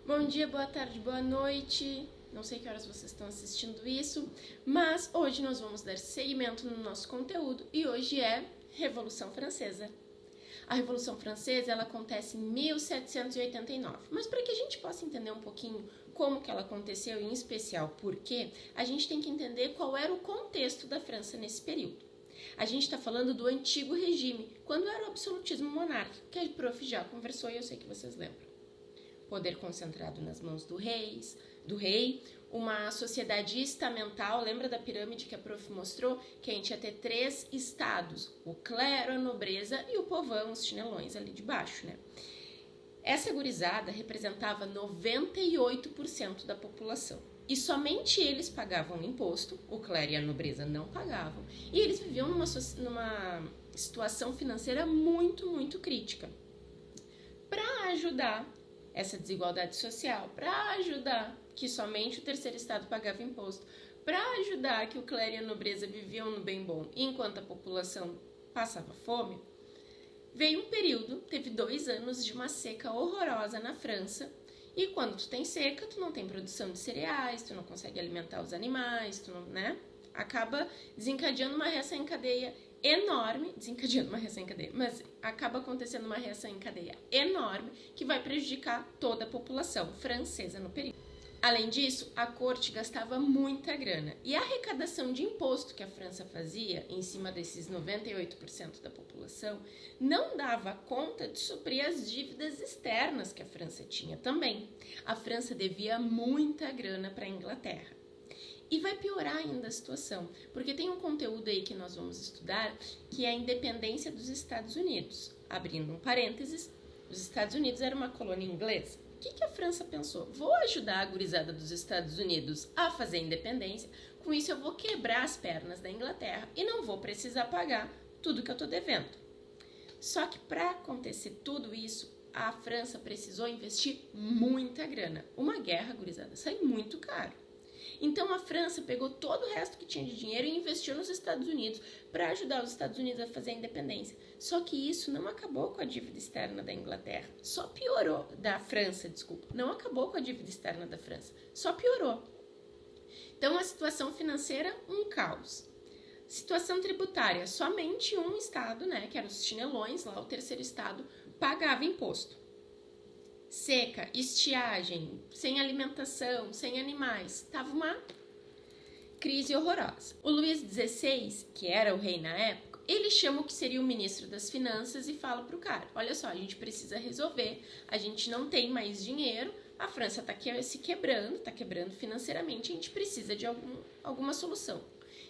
Bom dia, boa tarde, boa noite. Não sei que horas vocês estão assistindo isso, mas hoje nós vamos dar seguimento no nosso conteúdo e hoje é Revolução Francesa. A Revolução Francesa ela acontece em 1789, mas para que a gente possa entender um pouquinho como que ela aconteceu e em especial por quê, a gente tem que entender qual era o contexto da França nesse período. A gente está falando do antigo regime, quando era o absolutismo monárquico, que a prof já conversou e eu sei que vocês lembram. Poder concentrado nas mãos do rei, uma sociedade estamental, lembra da pirâmide que a prof mostrou? Que a gente ia ter 3 estados, o clero, a nobreza e o povão, os chinelões ali de baixo, né? Essa gurizada representava 98% da população. E somente eles pagavam imposto, o clero e a nobreza não pagavam, e eles viviam numa situação financeira muito, muito crítica. Para ajudar essa desigualdade social, para ajudar que somente o terceiro estado pagava imposto, para ajudar que o clero e a nobreza viviam no bem bom enquanto a população passava fome, veio um período, teve 2 anos de uma seca horrorosa na França, e quando tu tem seca, tu não tem produção de cereais, tu não consegue alimentar os animais, tu não, né? Acaba desencadeando uma reação em cadeia enorme, mas acaba acontecendo uma reação em cadeia enorme que vai prejudicar toda a população francesa no período. Além disso, a corte gastava muita grana e a arrecadação de imposto que a França fazia em cima desses 98% da população não dava conta de suprir as dívidas externas que a França tinha também. A França devia muita grana para a Inglaterra. E vai piorar ainda a situação, porque tem um conteúdo aí que nós vamos estudar, que é a independência dos Estados Unidos. Abrindo um parênteses, os Estados Unidos era uma colônia inglesa. O que a França pensou? Vou ajudar a gurizada dos Estados Unidos a fazer a independência, com isso eu vou quebrar as pernas da Inglaterra e não vou precisar pagar tudo que eu estou devendo. Só que para acontecer tudo isso, a França precisou investir muita grana. Uma guerra, gurizada, sai muito caro. Então a França pegou todo o resto que tinha de dinheiro e investiu nos Estados Unidos para ajudar os Estados Unidos a fazer a independência. Só que isso não acabou com a dívida externa da Inglaterra, só piorou, da França, desculpa. Não acabou com a dívida externa da França, só piorou. Então a situação financeira, um caos. Situação tributária, somente um estado, né, que eram os chinelões, lá o terceiro estado, pagava imposto. Seca, estiagem, sem alimentação, sem animais. Tava uma crise horrorosa. O Luís XVI, que era o rei na época, ele chama o que seria o ministro das finanças e fala pro cara, olha só, a gente precisa resolver, a gente não tem mais dinheiro, a França tá se quebrando, tá quebrando financeiramente, a gente precisa de alguma solução.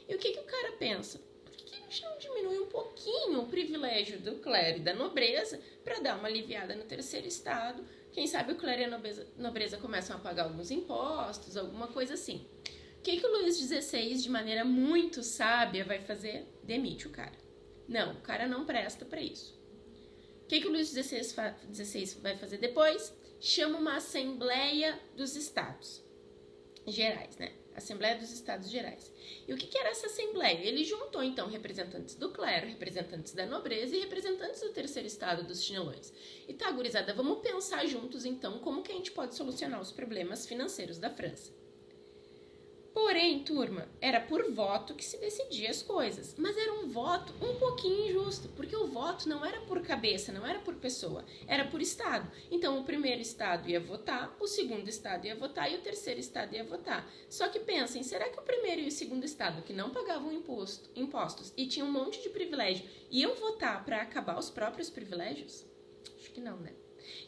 E o que o cara pensa? Por que a gente não diminui um pouquinho o privilégio do clero e da nobreza para dar uma aliviada no terceiro estado? Quem sabe o clero e a nobreza começam a pagar alguns impostos, alguma coisa assim. O que o Luís XVI, de maneira muito sábia, vai fazer? Demite o cara. Não, o cara não presta para isso. O que o Luís XVI vai fazer depois? Chama uma Assembleia dos Estados Gerais, né? Assembleia dos Estados Gerais. E o que era essa Assembleia? Ele juntou, então, representantes do clero, representantes da nobreza e representantes do terceiro estado, dos chinelões. E tá, gurizada, vamos pensar juntos, então, como que a gente pode solucionar os problemas financeiros da França. Porém, turma, era por voto que se decidia as coisas, mas era um voto um pouquinho injusto, porque o voto não era por cabeça, não era por pessoa, era por estado. Então, o primeiro estado ia votar, o segundo estado ia votar e o terceiro estado ia votar. Só que pensem, será que o primeiro e o segundo estado, que não pagavam impostos e tinham um monte de privilégio, iam votar para acabar os próprios privilégios? Acho que não, né?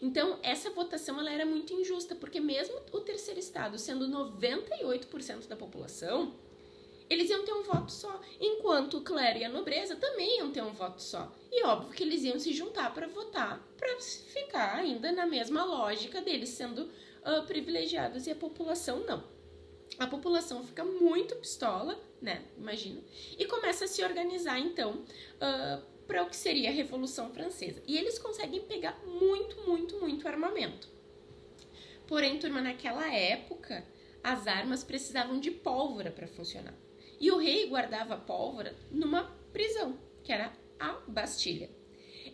Então, essa votação ela era muito injusta, porque mesmo o terceiro estado sendo 98% da população, eles iam ter um voto só, enquanto o clero e a nobreza também iam ter um voto só. E óbvio que eles iam se juntar para votar, para ficar ainda na mesma lógica deles sendo privilegiados e a população não. A população fica muito pistola, né? Imagina. E começa a se organizar, então, para o que seria a Revolução Francesa. E eles conseguem pegar muito armamento. Porém, turma, naquela época, as armas precisavam de pólvora para funcionar. E o rei guardava a pólvora numa prisão, que era a Bastilha.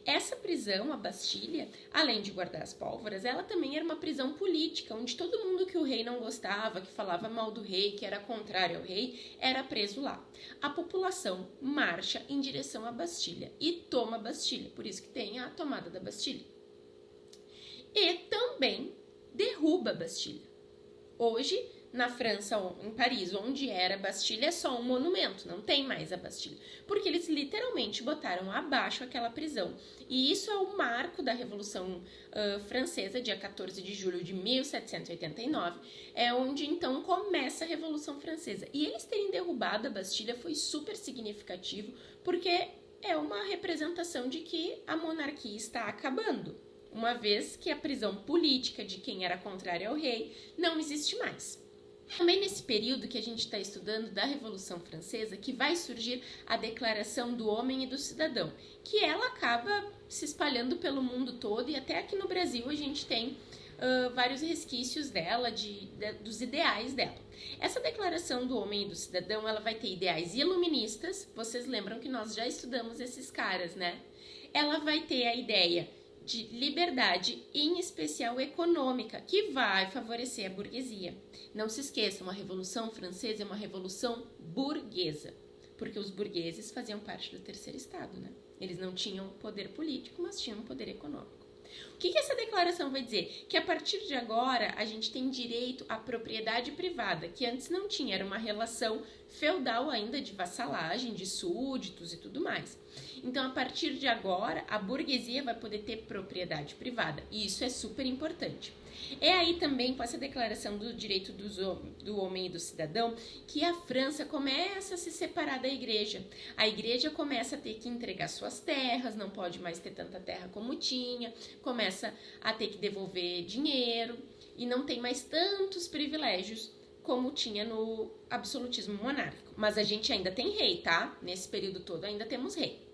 Essa prisão, a Bastilha, além de guardar as pólvoras, ela também era uma prisão política, onde todo mundo que o rei não gostava, que falava mal do rei, que era contrário ao rei, era preso lá. A população marcha em direção à Bastilha e toma a Bastilha, por isso que tem a tomada da Bastilha. E também derruba a Bastilha. Hoje, na França, em Paris, onde era a Bastilha, é só um monumento, não tem mais a Bastilha, porque eles literalmente botaram abaixo aquela prisão. E isso é o marco da Revolução Francesa, dia 14 de julho de 1789, é onde então começa a Revolução Francesa. E eles terem derrubado a Bastilha foi super significativo, porque é uma representação de que a monarquia está acabando, uma vez que a prisão política de quem era contrário ao rei não existe mais. Também nesse período que a gente está estudando da Revolução Francesa, que vai surgir a Declaração do Homem e do Cidadão, que ela acaba se espalhando pelo mundo todo, e até aqui no Brasil a gente tem vários resquícios dela, dos ideais dela. Essa Declaração do Homem e do Cidadão, ela vai ter ideais iluministas, vocês lembram que nós já estudamos esses caras, né? Ela vai ter a ideia de liberdade, em especial econômica, que vai favorecer a burguesia. Não se esqueçam, a Revolução Francesa é uma revolução burguesa, porque os burgueses faziam parte do terceiro estado, né? Eles não tinham poder político, mas tinham poder econômico. O que essa declaração vai dizer? Que a partir de agora a gente tem direito à propriedade privada, que antes não tinha, era uma relação feudal ainda de vassalagem, de súditos e tudo mais. Então, a partir de agora, a burguesia vai poder ter propriedade privada, e isso é super importante. É aí também, com essa declaração do direito do homem e do cidadão, que a França começa a se separar da igreja. A igreja começa a ter que entregar suas terras, não pode mais ter tanta terra como tinha, começa a ter que devolver dinheiro e não tem mais tantos privilégios como tinha no absolutismo monárquico. Mas a gente ainda tem rei, tá? Nesse período todo ainda temos rei.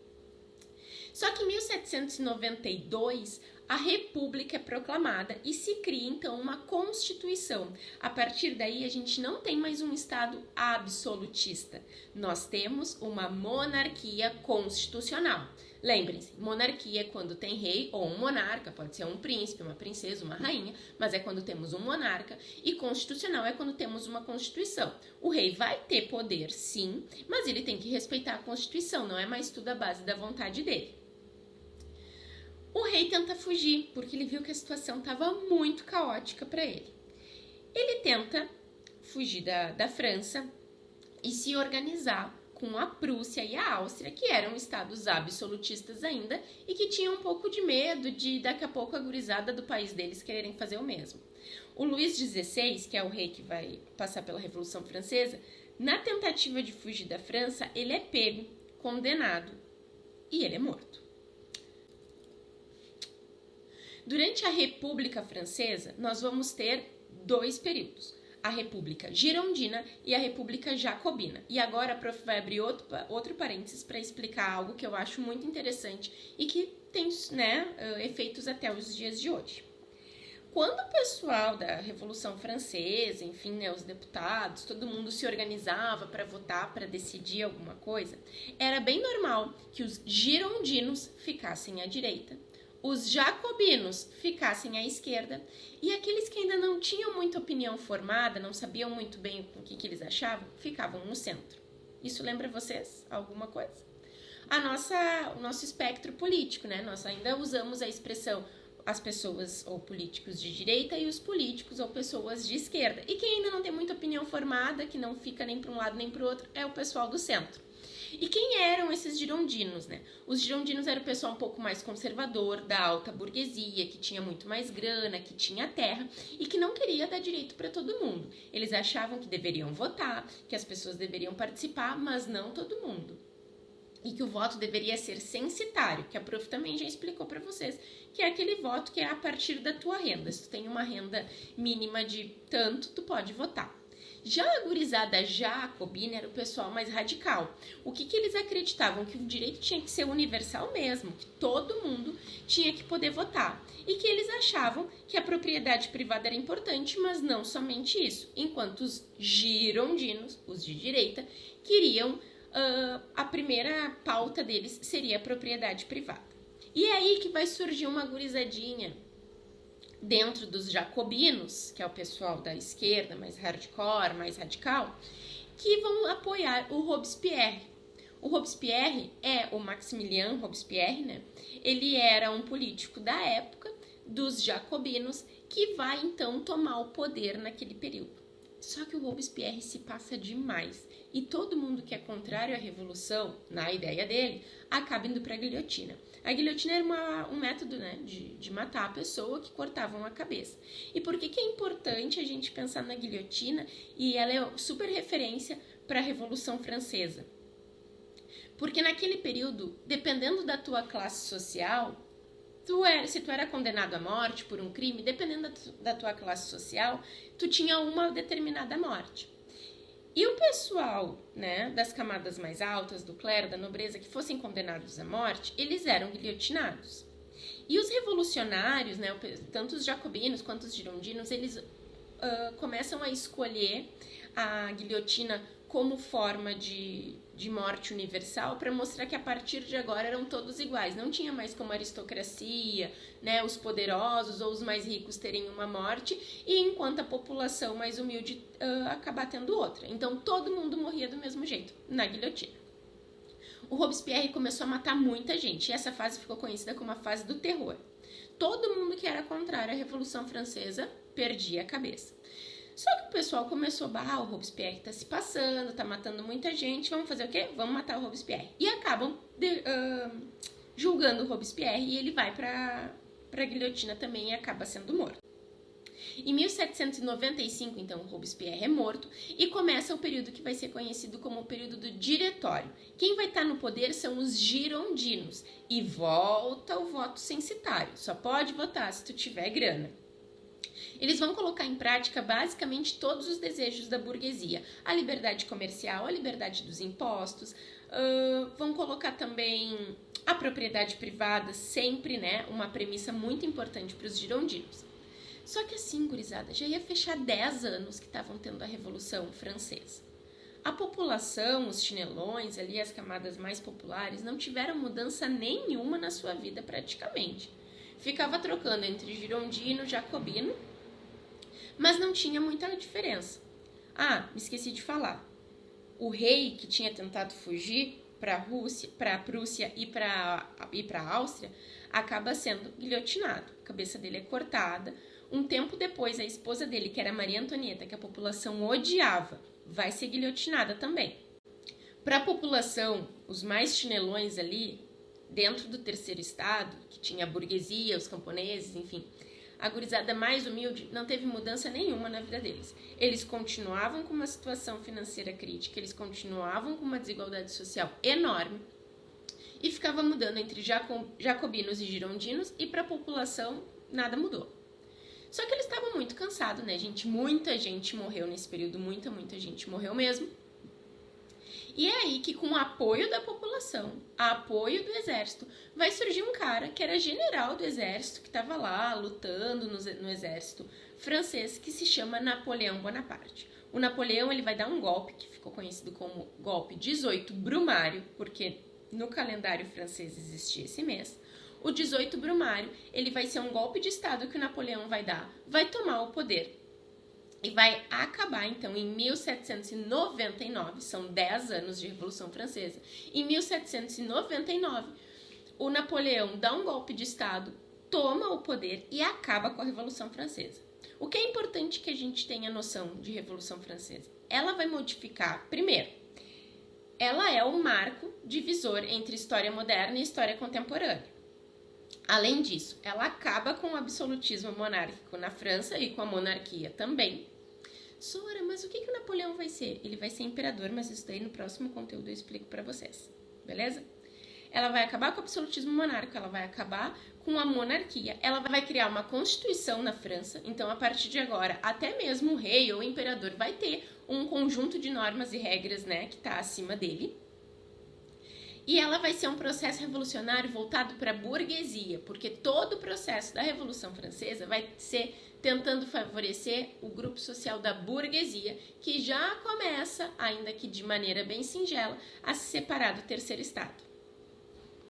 Só que em 1792, a República é proclamada e se cria, então, uma Constituição. A partir daí, a gente não tem mais um Estado absolutista. Nós temos uma monarquia constitucional. Lembrem-se, monarquia é quando tem rei ou um monarca, pode ser um príncipe, uma princesa, uma rainha, mas é quando temos um monarca, e constitucional é quando temos uma Constituição. O rei vai ter poder, sim, mas ele tem que respeitar a Constituição, não é mais tudo à base da vontade dele. O rei tenta fugir, porque ele viu que a situação estava muito caótica para ele. Ele tenta fugir da França e se organizar com a Prússia e a Áustria, que eram estados absolutistas ainda e que tinham um pouco de medo de daqui a pouco a gurizada do país deles quererem fazer o mesmo. O Luís XVI, que é o rei que vai passar pela Revolução Francesa, na tentativa de fugir da França, ele é pego, condenado e ele é morto. Durante a República Francesa, nós vamos ter dois períodos, a República Girondina e a República Jacobina. E agora a prof vai abrir outro parênteses para explicar algo que eu acho muito interessante e que tem, efeitos até os dias de hoje. Quando o pessoal da Revolução Francesa, enfim, os deputados, todo mundo se organizava para votar, para decidir alguma coisa, era bem normal que os girondinos ficassem à direita, os jacobinos ficassem à esquerda e aqueles que ainda não tinham muita opinião formada, não sabiam muito bem o que eles achavam, ficavam no centro. Isso lembra vocês alguma coisa? O nosso espectro político, né? Nós ainda usamos a expressão as pessoas ou políticos de direita e os políticos ou pessoas de esquerda. E quem ainda não tem muita opinião formada, que não fica nem para um lado nem para o outro, é o pessoal do centro. E quem eram esses girondinos, né? Os girondinos eram o pessoal um pouco mais conservador, da alta burguesia, que tinha muito mais grana, que tinha terra e que não queria dar direito para todo mundo. Eles achavam que deveriam votar, que as pessoas deveriam participar, mas não todo mundo. E que o voto deveria ser censitário, que a prof também já explicou para vocês, que é aquele voto que é a partir da tua renda. Se tu tem uma renda mínima de tanto, tu pode votar. Já a gurizada jacobina era o pessoal mais radical. O que eles acreditavam? Que o direito tinha que ser universal mesmo, que todo mundo tinha que poder votar. E que eles achavam que a propriedade privada era importante, mas não somente isso. Enquanto os girondinos, os de direita, queriam... a primeira pauta deles seria a propriedade privada. E é aí que vai surgir uma gurizadinha dentro dos jacobinos, que é o pessoal da esquerda, mais hardcore, mais radical, que vão apoiar o Robespierre. O Robespierre é o Maximilien Robespierre, né? Ele era um político da época dos jacobinos que vai então tomar o poder naquele período. Só que o Robespierre se passa demais e todo mundo que é contrário à revolução, na ideia dele, acaba indo para a guilhotina. A guilhotina era um método, né, de matar a pessoa que cortavam a cabeça. E por que é importante a gente pensar na guilhotina? E ela é super referência para a Revolução Francesa. Porque naquele período, dependendo da tua classe social, se tu era condenado à morte por um crime, dependendo da tua classe social, tu tinha uma determinada morte. E o pessoal, né, das camadas mais altas, do clero, da nobreza, que fossem condenados à morte, eles eram guilhotinados. E os revolucionários, né, tanto os jacobinos quanto os girondinos, eles começam a escolher a guilhotina como forma de morte universal para mostrar que a partir de agora eram todos iguais. Não tinha mais como a aristocracia, né, os poderosos ou os mais ricos terem uma morte e enquanto a população mais humilde acabar tendo outra. Então todo mundo morria do mesmo jeito, na guilhotina. O Robespierre começou a matar muita gente e essa fase ficou conhecida como a fase do terror. Todo mundo que era contrário à Revolução Francesa perdia a cabeça. Só que o pessoal começou, o Robespierre tá se passando, tá matando muita gente, vamos fazer o quê? Vamos matar o Robespierre. E acabam julgando o Robespierre e ele vai pra guilhotina também e acaba sendo morto. Em 1795, então, o Robespierre é morto e começa o período que vai ser conhecido como o período do Diretório. Quem vai estar no poder são os girondinos e volta o voto censitário, só pode votar se tu tiver grana. Eles vão colocar em prática basicamente todos os desejos da burguesia. A liberdade comercial, a liberdade dos impostos, vão colocar também a propriedade privada, sempre, né, uma premissa muito importante para os girondinos. Só que assim, gurizada, já ia fechar 10 anos que estavam tendo a Revolução Francesa. A população, os chinelões, ali as camadas mais populares, não tiveram mudança nenhuma na sua vida praticamente. Ficava trocando entre girondino e jacobino, mas não tinha muita diferença. Me esqueci de falar. O rei que tinha tentado fugir para a Prússia e para a Áustria acaba sendo guilhotinado. A cabeça dele é cortada. Um tempo depois, a esposa dele, que era Maria Antonieta, que a população odiava, vai ser guilhotinada também. Para a população, os mais chinelões ali, dentro do terceiro estado, que tinha a burguesia, os camponeses, enfim, a gurizada mais humilde não teve mudança nenhuma na vida deles. Eles continuavam com uma situação financeira crítica, eles continuavam com uma desigualdade social enorme e ficava mudando entre jacobinos e girondinos e para a população nada mudou. Só que eles estavam muito cansados, né, gente? Muita gente morreu nesse período, muita gente morreu mesmo. E é aí que, com o apoio da população, apoio do exército, vai surgir um cara que era general do exército, que estava lá lutando no exército francês, que se chama Napoleão Bonaparte. O Napoleão ele vai dar um golpe, que ficou conhecido como golpe 18 Brumário, porque no calendário francês existia esse mês. O 18 Brumário, ele vai ser um golpe de estado que o Napoleão vai dar, vai tomar o poder. E vai acabar, então, em 1799, são 10 anos de Revolução Francesa. Em 1799, o Napoleão dá um golpe de estado, toma o poder e acaba com a Revolução Francesa. O que é importante que a gente tenha noção de Revolução Francesa? Ela vai modificar, primeiro, ela é o marco divisor entre história moderna e história contemporânea. Além disso, ela acaba com o absolutismo monárquico na França e com a monarquia também. Sora, mas o que o Napoleão vai ser? Ele vai ser imperador, mas isso daí no próximo conteúdo eu explico pra vocês, beleza? Ela vai acabar com o absolutismo monárquico, ela vai acabar com a monarquia, ela vai criar uma constituição na França, então a partir de agora, até mesmo o rei ou o imperador vai ter um conjunto de normas e regras, né, que tá acima dele. E ela vai ser um processo revolucionário voltado para a burguesia, porque todo o processo da Revolução Francesa vai ser tentando favorecer o grupo social da burguesia, que já começa, ainda que de maneira bem singela, a se separar do terceiro estado.